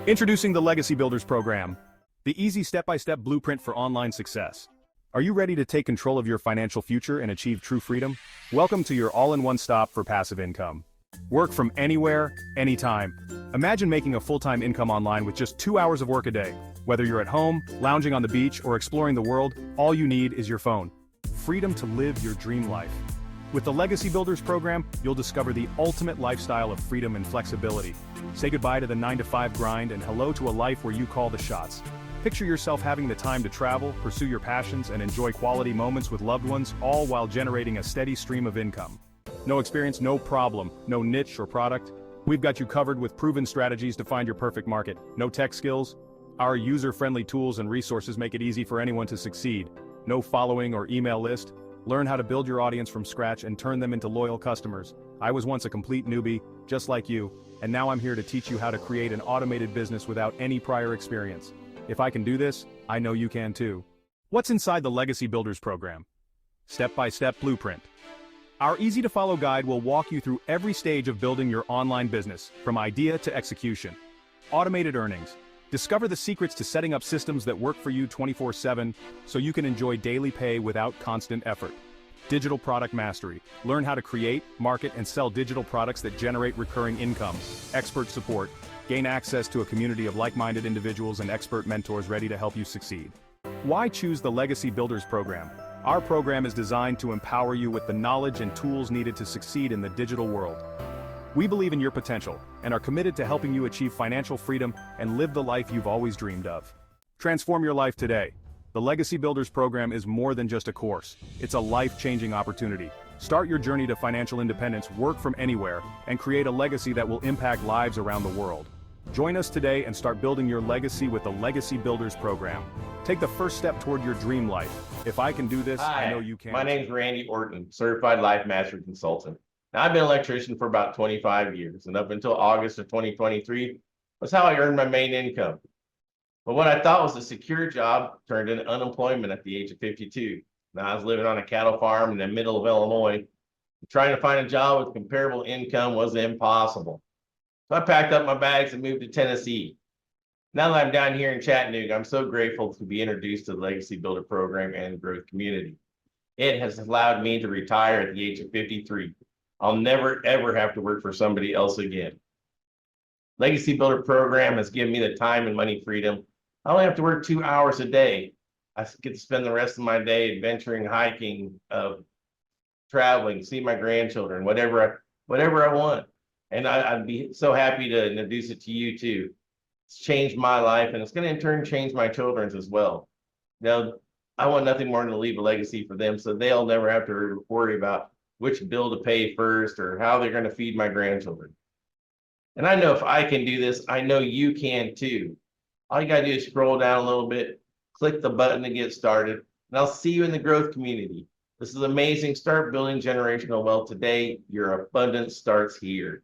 Introducing the Legacy Builders program, the easy step-by-step blueprint for online success. Are you ready to take control of your financial future and achieve true freedom? Welcome to your all-in-one stop for passive income. Work from anywhere, anytime. Imagine making a full-time income online with just 2 hours of work a day. Whether you're at home, lounging on the beach, or exploring the world, all you need is your phone. Freedom to live your dream life. With the Legacy Builders program, you'll discover the ultimate lifestyle of freedom and flexibility. Say goodbye to the 9-to-5 grind and hello to a life where you call the shots. Picture yourself having the time to travel, pursue your passions, and enjoy quality moments with loved ones, all while generating a steady stream of income. No experience, no problem, no niche or product. We've got you covered with proven strategies to find your perfect market. No tech skills? Our user-friendly tools and resources make it easy for anyone to succeed. No following or email list? Learn how to build your audience from scratch and turn them into loyal customers. I was once a complete newbie, just like you, and now I'm here to teach you how to create an automated business without any prior experience. If I can do this, I know you can too. What's inside the Legacy Builders program? Step-by-step blueprint. Our easy-to-follow guide will walk you through every stage of building your online business, from idea to execution. Automated earnings. Discover the secrets to setting up systems that work for you 24/7, so you can enjoy daily pay without constant effort. Digital product mastery. Learn how to create, market, and sell digital products that generate recurring income. Expert support. Gain access to a community of like-minded individuals and expert mentors ready to help you succeed. Why choose the Legacy Builders program? Our program is designed to empower you with the knowledge and tools needed to succeed in the digital world. We believe in your potential and are committed to helping you achieve financial freedom and live the life you've always dreamed of. Transform your life today. The Legacy Builders program is more than just a course. It's a life-changing opportunity. Start your journey to financial independence, work from anywhere, and create a legacy that will impact lives around the world. Join us today and start building your legacy with the Legacy Builders program. Take the first step toward your dream life. If I can do this, I know you can. My name's Randy Orton, Certified Life Master Consultant. Now, I've been an electrician for about 25 years, and up until August of 2023 was how I earned my main income. But what I thought was a secure job turned into unemployment at the age of 52. Now, I was living on a cattle farm in the middle of Illinois. Trying to find a job with comparable income was impossible. So I packed up my bags and moved to Tennessee. Now that I'm down here in Chattanooga, I'm so grateful to be introduced to the Legacy Builder program and the growth community. It has allowed me to retire at the age of 53. I'll never, ever have to work for somebody else again. Legacy Builder program has given me the time and money freedom. I only have to work 2 hours a day. I get to spend the rest of my day adventuring, hiking, traveling, see my grandchildren, whatever I want. And I'd be so happy to introduce it to you too. It's changed my life, and it's going to in turn change my children's as well. Now, I want nothing more than to leave a legacy for them so they'll never have to worry about which bill to pay first or how they're going to feed my grandchildren. And I know if I can do this, I know you can too. All you got to do is scroll down a little bit, click the button to get started, and I'll see you in the growth community. This is amazing. Start building generational wealth today. Your abundance starts here.